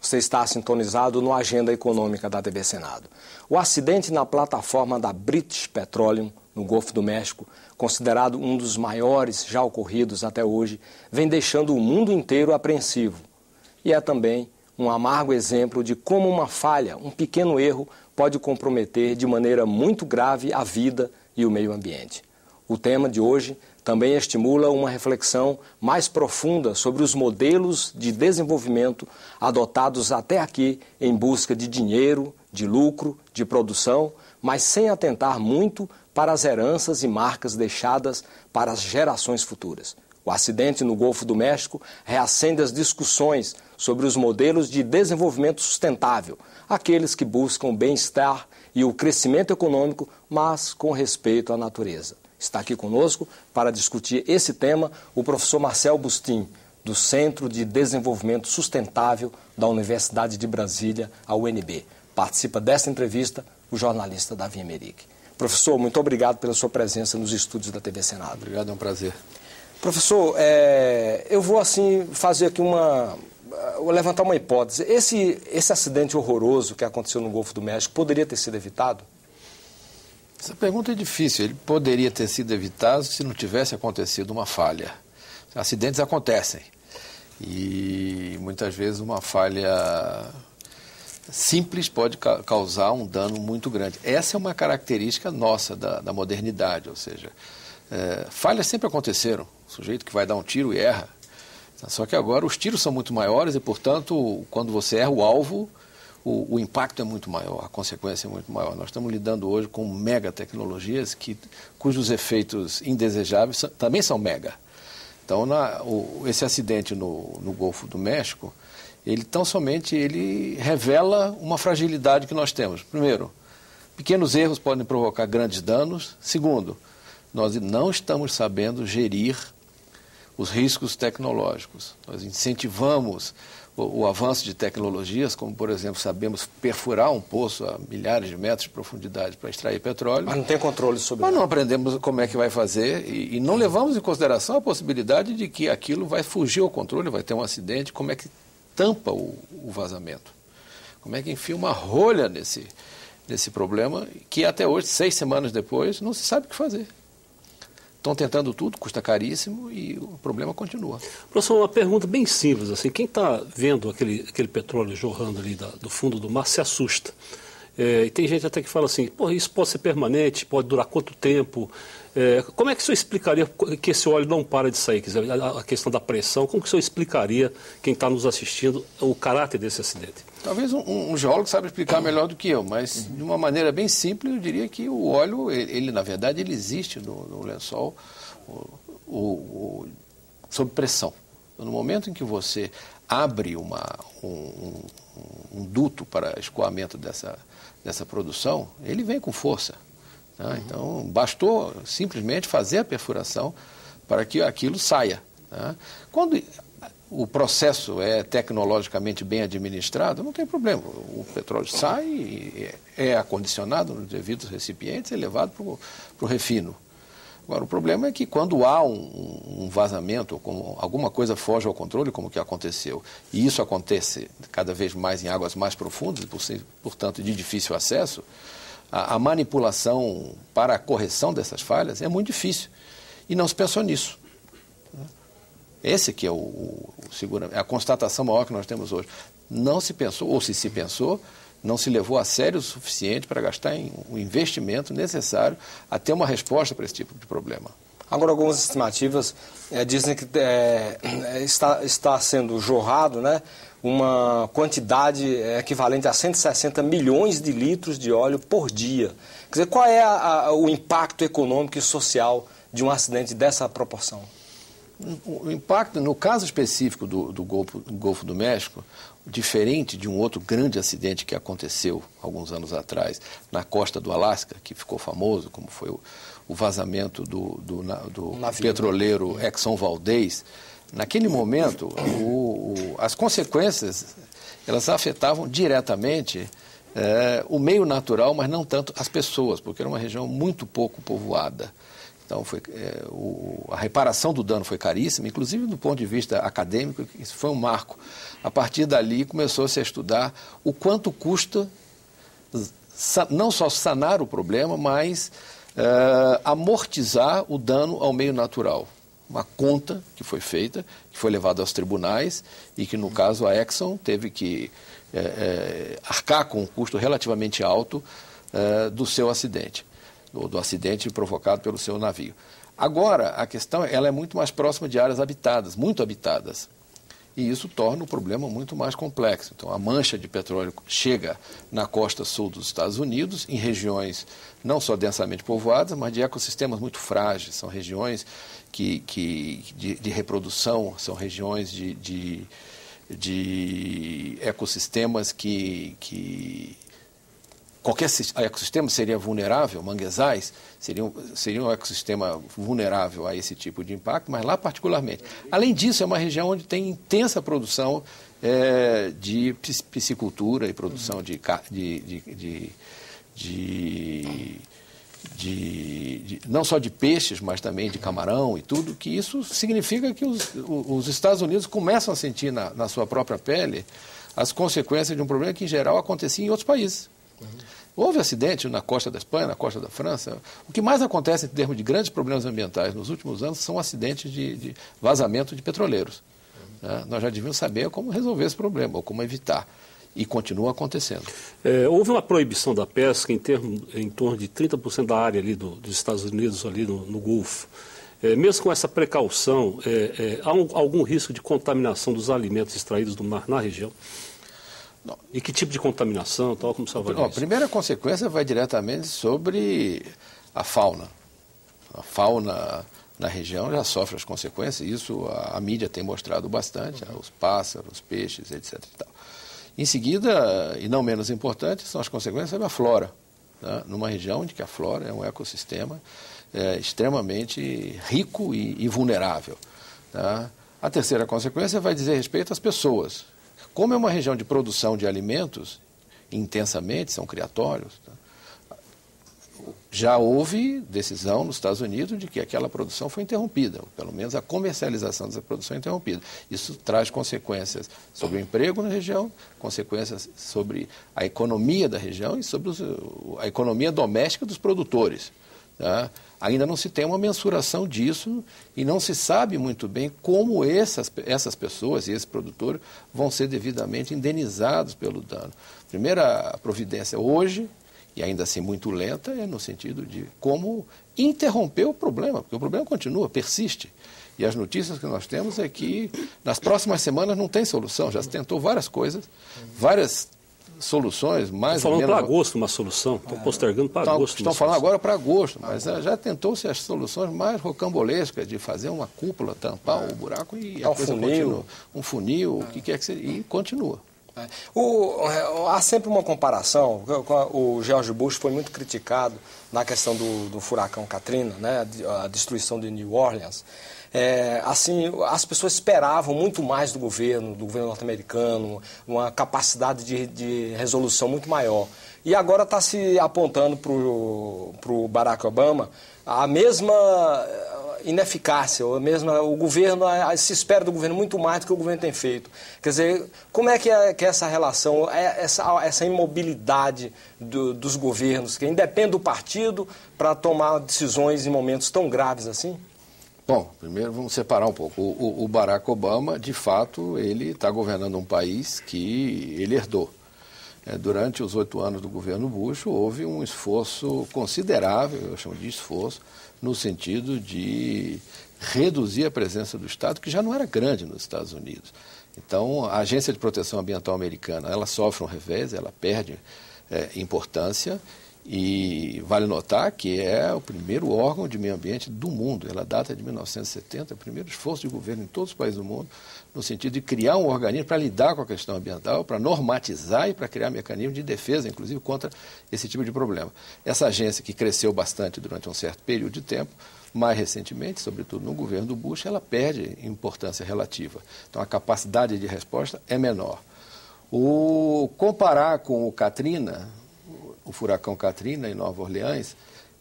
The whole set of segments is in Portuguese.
Você está sintonizado no Agenda Econômica da TV Senado. O acidente na plataforma da British Petroleum, no Golfo do México, considerado um dos maiores já ocorridos até hoje, vem deixando o mundo inteiro apreensivo. E é também um amargo exemplo de como uma falha, um pequeno erro, pode comprometer de maneira muito grave a vida e o meio ambiente. O tema de hoje também estimula uma reflexão mais profunda sobre os modelos de desenvolvimento adotados até aqui em busca de dinheiro, de lucro, de produção, mas sem atentar muito para as heranças e marcas deixadas para as gerações futuras. O acidente no Golfo do México reacende as discussões sobre os modelos de desenvolvimento sustentável, aqueles que buscam o bem-estar e o crescimento econômico, mas com respeito à natureza. Está aqui conosco para discutir esse tema o professor Marcel Bustin, do Centro de Desenvolvimento Sustentável da Universidade de Brasília, a UNB. Participa desta entrevista o jornalista Davi Emerick. Professor, muito obrigado pela sua presença nos estúdios da TV Senado. Obrigado, é um prazer. Professor, eu vou fazer aqui vou levantar uma hipótese. Esse acidente horroroso que aconteceu no Golfo do México poderia ter sido evitado? Essa pergunta é difícil. Ele poderia ter sido evitado se não tivesse acontecido uma falha. Acidentes acontecem. E muitas vezes uma falha simples pode causar um dano muito grande. Essa é uma característica nossa da modernidade, ou seja, falhas sempre aconteceram. O sujeito que vai dar um tiro e erra. Só que agora os tiros são muito maiores e, portanto, quando você erra o alvo, o impacto é muito maior, a consequência é muito maior. Nós estamos lidando hoje com mega tecnologias cujos efeitos indesejáveis também são mega. Então, esse acidente no Golfo do México, ele tão somente revela uma fragilidade que nós temos. Primeiro, pequenos erros podem provocar grandes danos. Segundo, nós não estamos sabendo gerir os riscos tecnológicos. Nós incentivamos o avanço de tecnologias, como, por exemplo, sabemos perfurar um poço a milhares de metros de profundidade para extrair petróleo. Mas não tem controle sobre isso. Mas não aprendemos como é que vai fazer e não levamos em consideração a possibilidade de que aquilo vai fugir ao controle, vai ter um acidente, como é que tampa o vazamento. Como é que enfia uma rolha nesse problema que até hoje, 6 semanas depois, não se sabe o que fazer. Estão tentando tudo, custa caríssimo e o problema continua. Professor, uma pergunta bem simples, assim, quem está vendo aquele petróleo jorrando ali do fundo do mar se assusta. E tem gente até que fala assim, isso pode ser permanente, pode durar quanto tempo? Como é que o senhor explicaria que esse óleo não para de sair? Quer dizer, a questão da pressão, como que o senhor explicaria, quem está nos assistindo, o caráter desse acidente? Talvez um geólogo saiba explicar melhor do que eu, mas de uma maneira bem simples, eu diria que o óleo, na verdade, ele existe no lençol sob pressão. No momento em que você abre um duto para escoamento dessa produção, ele vem com força. Tá? Então, bastou simplesmente fazer a perfuração para que aquilo saia. Tá? Quando o processo é tecnologicamente bem administrado, não tem problema. O petróleo sai, é acondicionado nos devidos recipientes e é levado para o refino. Agora, o problema é que quando há um vazamento, ou como alguma coisa foge ao controle, como que aconteceu, e isso acontece cada vez mais em águas mais profundas, portanto, de difícil acesso, a manipulação para a correção dessas falhas é muito difícil. E não se pensou nisso. Esse que é a constatação maior que nós temos hoje. Não se pensou, ou se pensou, não se levou a sério o suficiente para gastar o investimento necessário a ter uma resposta para esse tipo de problema. Agora, algumas estimativas dizem que está sendo jorrado, né, uma quantidade equivalente a 160 milhões de litros de óleo por dia. Quer dizer, qual é o impacto econômico e social de um acidente dessa proporção? O impacto, no caso específico do Golfo do México, diferente de um outro grande acidente que aconteceu alguns anos atrás na costa do Alasca, que ficou famoso, como foi o vazamento do petroleiro Exxon Valdez, naquele momento as consequências elas afetavam diretamente o meio natural, mas não tanto as pessoas, porque era uma região muito pouco povoada. Então, a reparação do dano foi caríssima, inclusive do ponto de vista acadêmico, isso foi um marco. A partir dali, começou-se a estudar o quanto custa não só sanar o problema, mas amortizar o dano ao meio natural. Uma conta que foi feita, que foi levada aos tribunais e que, no caso, a Exxon teve que arcar com um custo relativamente alto do seu acidente, ou do acidente provocado pelo seu navio. Agora, a questão ela é muito mais próxima de áreas habitadas, muito habitadas. E isso torna o problema muito mais complexo. Então, a mancha de petróleo chega na costa sul dos Estados Unidos, em regiões não só densamente povoadas, mas de ecossistemas muito frágeis. São regiões de reprodução, são regiões de ecossistemas que qualquer ecossistema seria vulnerável, manguezais seria um ecossistema vulnerável a esse tipo de impacto, mas lá particularmente. Além disso, é uma região onde tem intensa produção de piscicultura e produção não só de peixes, mas também de camarão e tudo, que isso significa que os Estados Unidos começam a sentir na sua própria pele as consequências de um problema que, em geral, acontecia em outros países. Houve acidente na costa da Espanha, na costa da França. O que mais acontece em termos de grandes problemas ambientais nos últimos anos são acidentes de vazamento de petroleiros. Nós já devíamos saber como resolver esse problema, ou como evitar. E continua acontecendo. Houve uma proibição da pesca em torno de 30% da área ali dos Estados Unidos, ali no Golfo. Mesmo com essa precaução, há algum risco de contaminação dos alimentos extraídos do mar na região? Não. E que tipo de contaminação, tal, como você avalia isso? A primeira consequência vai diretamente sobre a fauna. A fauna na região já sofre as consequências, isso a mídia tem mostrado bastante, os pássaros, os peixes, etc. E tal. Em seguida, e não menos importante, são as consequências sobre a flora. Numa região onde que a flora é um ecossistema extremamente rico e vulnerável. A terceira consequência vai dizer respeito às pessoas. Como é uma região de produção de alimentos, intensamente, são criatórios, já houve decisão nos Estados Unidos de que aquela produção foi interrompida, ou pelo menos a comercialização dessa produção é interrompida. Isso traz consequências sobre o emprego na região, consequências sobre a economia da região e sobre a economia doméstica dos produtores. Ainda não se tem uma mensuração disso e não se sabe muito bem como essas pessoas e esses produtores vão ser devidamente indenizados pelo dano. A primeira providência hoje, e ainda assim muito lenta, é no sentido de como interromper o problema, porque o problema continua, persiste. E as notícias que nós temos é que nas próximas semanas não tem solução, já se tentou várias coisas, várias soluções mais ou menos... Estão falando para agosto uma solução, estão postergando para agosto. Estão falando agora para agosto, mas já tentou-se as soluções mais rocambolescas de fazer uma cúpula, tampar o buraco e a coisa continua. Um funil, o que quer que seja, e continua. Há sempre uma comparação, o George Bush foi muito criticado na questão do furacão Katrina, né, a destruição de New Orleans. Assim, as pessoas esperavam muito mais do governo norte-americano, uma capacidade de resolução muito maior. E agora está se apontando para o Barack Obama a mesma ineficácia, o governo, se espera do governo muito mais do que o governo tem feito. Quer dizer, como é que é essa relação, essa imobilidade dos governos, que independe do partido para tomar decisões em momentos tão graves assim? Bom, primeiro vamos separar um pouco. O Barack Obama, de fato, ele está governando um país que ele herdou. Durante os 8 anos do governo Bush, houve um esforço considerável, eu chamo de esforço, no sentido de reduzir a presença do Estado, que já não era grande nos Estados Unidos. Então, a Agência de Proteção Ambiental Americana, ela sofre um revés, ela perde importância. E vale notar que é o primeiro órgão de meio ambiente do mundo. Ela data de 1970, é o primeiro esforço de governo em todos os países do mundo, no sentido de criar um organismo para lidar com a questão ambiental, para normatizar e para criar mecanismos de defesa, inclusive, contra esse tipo de problema. Essa agência, que cresceu bastante durante um certo período de tempo, mais recentemente, sobretudo no governo do Bush, ela perde importância relativa. Então, a capacidade de resposta é menor. Comparar com o Katrina, o furacão Katrina em Nova Orleans,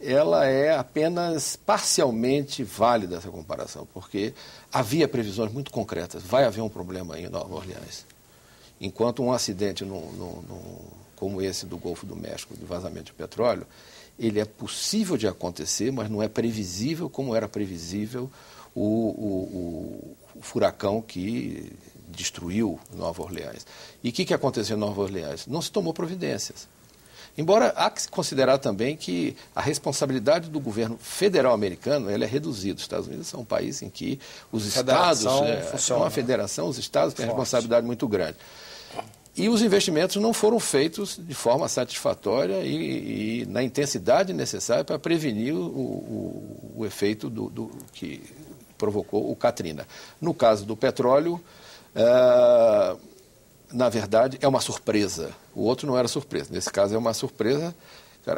ela é apenas parcialmente válida, essa comparação, porque havia previsões muito concretas. Vai haver um problema aí em Nova Orleans. Enquanto um acidente como esse do Golfo do México, de vazamento de petróleo, ele é possível de acontecer, mas não é previsível como era previsível o furacão que destruiu Nova Orleans. E o que aconteceu em Nova Orleans? Não se tomou providências. Embora há que se considerar também que a responsabilidade do governo federal americano ela é reduzida. Os Estados Unidos são um país em que os estados, é uma federação, os estados têm responsabilidade muito grande. E os investimentos não foram feitos de forma satisfatória e na intensidade necessária para prevenir o efeito do que provocou o Katrina. No caso do petróleo, na verdade, é uma surpresa. O outro não era surpresa. Nesse caso, é uma surpresa.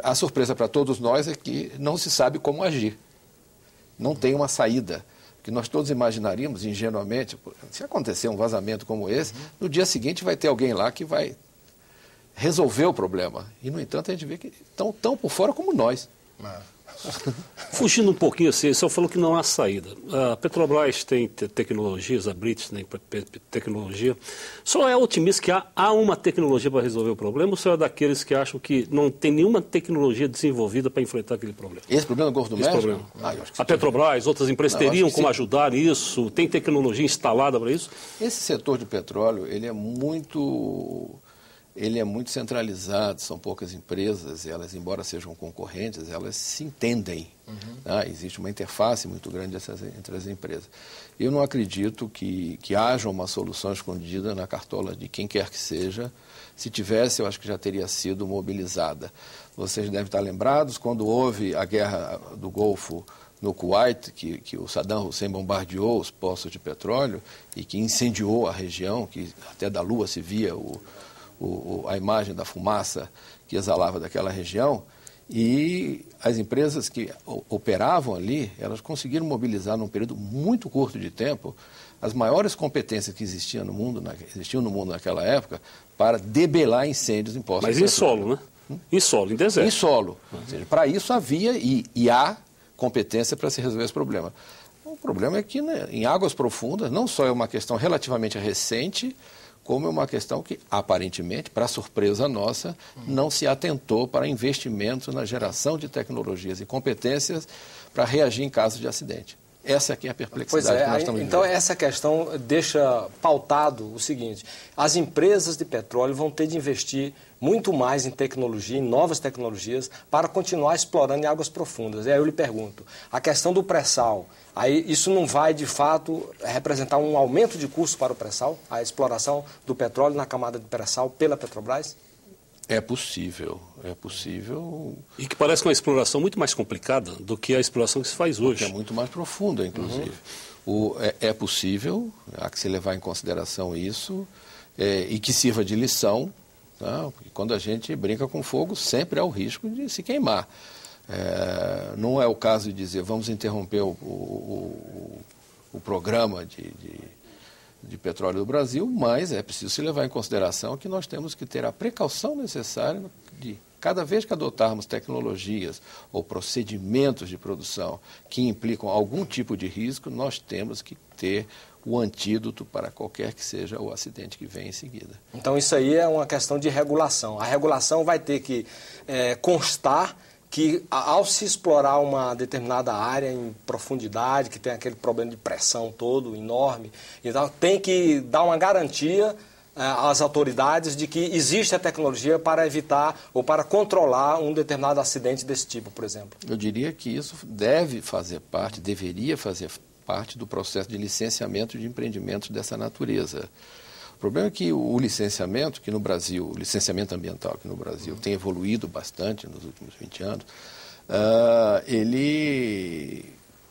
A surpresa para todos nós é que não se sabe como agir. Não tem uma saída. Que nós todos imaginaríamos, ingenuamente, se acontecer um vazamento como esse, no dia seguinte vai ter alguém lá que vai resolver o problema. E, no entanto, a gente vê que estão tão por fora como nós. Fugindo um pouquinho assim, o senhor falou que não há saída. A Petrobras tem tecnologias, a Brits tem tecnologia. Só é otimista que há uma tecnologia para resolver o problema, ou só é daqueles que acham que não tem nenhuma tecnologia desenvolvida para enfrentar aquele problema? Esse problema do Golfo do México? A Petrobras, outras empresas teriam como ajudar nisso? Tem tecnologia instalada para isso? Esse setor de petróleo, ele é muito centralizado, são poucas empresas, elas, embora sejam concorrentes, elas se entendem. Existe uma interface muito grande entre as empresas. Eu não acredito que haja uma solução escondida na cartola de quem quer que seja. Se tivesse, eu acho que já teria sido mobilizada. Vocês devem estar lembrados, quando houve a guerra do Golfo no Kuwait, que o Saddam Hussein bombardeou os poços de petróleo e que incendiou a região, que até da Lua se via a imagem da fumaça que exalava daquela região, e as empresas que operavam ali, elas conseguiram mobilizar num período muito curto de tempo as maiores competências que existiam no mundo naquela época para debelar incêndios em poços. Mas em solo, né? Em solo, em deserto. Em solo. Ou seja, para isso havia e há competência para se resolver esse problema. O problema é que, né, em águas profundas, não só é uma questão relativamente recente, como é uma questão que, aparentemente, para surpresa nossa, não se atentou para investimentos na geração de tecnologias e competências para reagir em caso de acidente. Essa aqui é a perplexidade que nós estamos vivendo. Então, essa questão deixa pautado o seguinte: as empresas de petróleo vão ter de investir muito mais em tecnologia, em novas tecnologias, para continuar explorando em águas profundas. E aí eu lhe pergunto, a questão do pré-sal, aí isso não vai, de fato, representar um aumento de custo para o pré-sal? A exploração do petróleo na camada de pré-sal pela Petrobras? É possível, é possível. E que parece uma exploração muito mais complicada do que a exploração que se faz hoje. Que é muito mais profunda, inclusive. É possível, há que se levar em consideração isso, e que sirva de lição, tá? Porque quando a gente brinca com fogo, sempre há o risco de se queimar. Não é o caso de dizer, vamos interromper o programa de petróleo do Brasil, mas é preciso se levar em consideração que nós temos que ter a precaução necessária de, cada vez que adotarmos tecnologias ou procedimentos de produção que implicam algum tipo de risco, nós temos que ter o antídoto para qualquer que seja o acidente que vem em seguida. Então isso aí é uma questão de regulação. A regulação vai ter que constar que ao se explorar uma determinada área em profundidade, que tem aquele problema de pressão todo enorme, então tem que dar uma garantia às autoridades de que existe a tecnologia para evitar ou para controlar um determinado acidente desse tipo, por exemplo. Eu diria que isso deveria fazer parte do processo de licenciamento de empreendimentos dessa natureza. O problema é que o licenciamento, que no Brasil, o licenciamento ambiental que no Brasil tem evoluído bastante nos últimos 20 anos, ele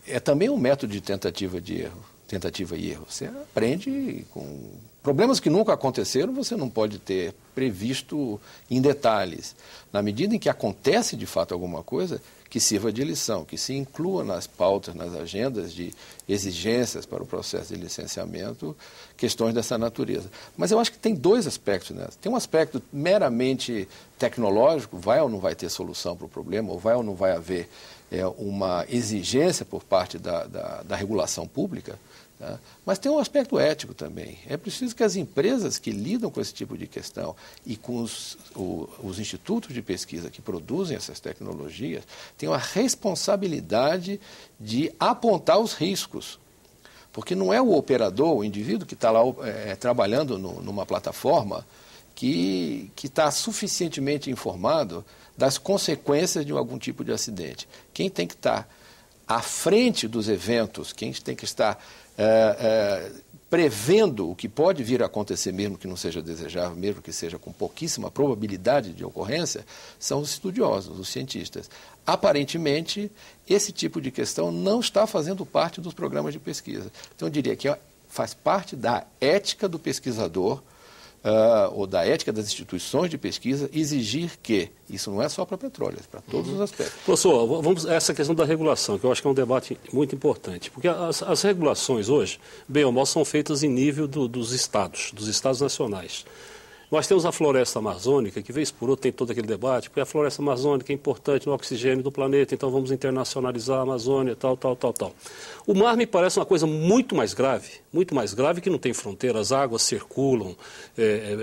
é também um método de tentativa e erro. Você aprende com problemas que nunca aconteceram, você não pode ter previsto em detalhes. Na medida em que acontece de fato alguma coisa, que sirva de lição, que se inclua nas pautas, nas agendas de exigências para o processo de licenciamento, questões dessa natureza. Mas eu acho que tem dois aspectos nessa. Tem um aspecto meramente tecnológico, vai ou não vai ter solução para o problema, ou vai ou não vai haver uma exigência por parte da regulação pública, tá? Mas tem um aspecto ético também. É preciso que as empresas que lidam com esse tipo de questão e com os institutos de pesquisa que produzem essas tecnologias tenham a responsabilidade de apontar os riscos. Porque não é o operador, o indivíduo que está lá trabalhando numa plataforma que está suficientemente informado das consequências de algum tipo de acidente. Quem tem que estar à frente dos eventos, quem tem que estar prevendo o que pode vir a acontecer, mesmo que não seja desejável, mesmo que seja com pouquíssima probabilidade de ocorrência, são os estudiosos, os cientistas. Aparentemente, esse tipo de questão não está fazendo parte dos programas de pesquisa. Então, eu diria que faz parte da ética do pesquisador, ou da ética das instituições de pesquisa, exigir que, isso não é só para petróleo, é para todos os aspectos. Professor, vamos a essa questão da regulação, que eu acho que é um debate muito importante, porque as regulações hoje, bem ou mal, são feitas em nível dos estados nacionais. Nós temos a floresta amazônica, que vez por outra tem todo aquele debate, porque a floresta amazônica é importante no oxigênio do planeta, então vamos internacionalizar a Amazônia, tal. O mar me parece uma coisa muito mais grave que não tem fronteira, as águas circulam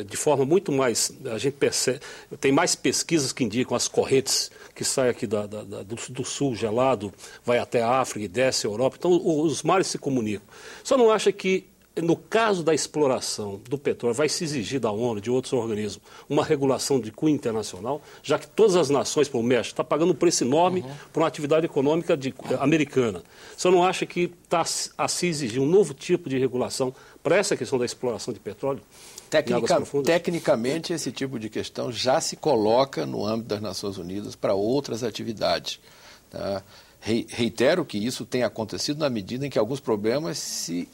de forma muito mais, a gente percebe, tem mais pesquisas que indicam as correntes que saem aqui do sul gelado, vai até a África e desce a Europa, então os mares se comunicam. Só não acha que no caso da exploração do petróleo, vai se exigir da ONU, de outros organismos, uma regulação de cunho internacional, já que todas as nações, como o México, está pagando um preço enorme por uma atividade econômica americana. Você não acha que está a se exigir um novo tipo de regulação para essa questão da exploração de petróleo? Tecnicamente, esse tipo de questão já se coloca no âmbito das Nações Unidas para outras atividades. Tá? Reitero que isso tem acontecido na medida em que alguns problemas se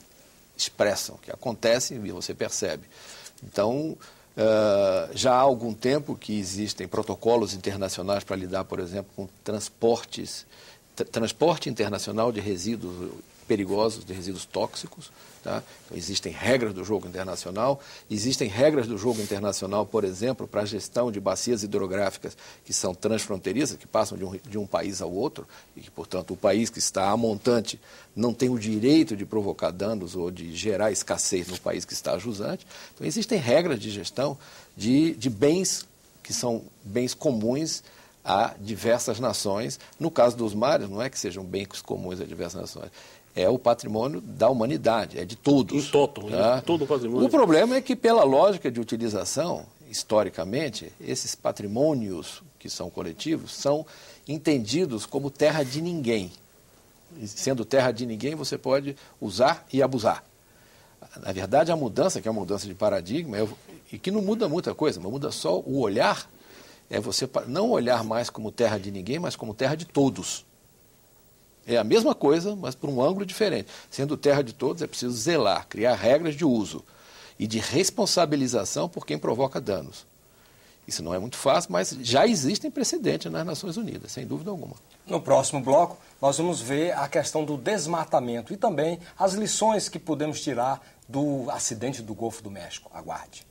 expressam, que acontecem e você percebe. Então, já há algum tempo que existem protocolos internacionais para lidar, por exemplo, com transporte internacional de resíduos perigosos, de resíduos tóxicos. Tá? Então, existem regras do jogo internacional, existem regras do jogo internacional, por exemplo, para a gestão de bacias hidrográficas que são transfronteiriças, que passam de um país ao outro, e que, portanto, o país que está a montante não tem o direito de provocar danos ou de gerar escassez no país que está a jusante. Então, existem regras de gestão de bens que são bens comuns a diversas nações. No caso dos mares, não é que sejam bens comuns a diversas nações, é o patrimônio da humanidade, é de todos. Em toto, tá? Todo o patrimônio. O problema é que, pela lógica de utilização, historicamente, esses patrimônios que são coletivos são entendidos como terra de ninguém. E, sendo terra de ninguém, você pode usar e abusar. Na verdade, a mudança, que é uma mudança de paradigma, e que não muda muita coisa, mas muda só o olhar, é você não olhar mais como terra de ninguém, mas como terra de todos. É a mesma coisa, mas por um ângulo diferente. Sendo terra de todos, é preciso zelar, criar regras de uso e de responsabilização por quem provoca danos. Isso não é muito fácil, mas já existem precedentes nas Nações Unidas, sem dúvida alguma. No próximo bloco, nós vamos ver a questão do desmatamento e também as lições que podemos tirar do acidente do Golfo do México. Aguarde.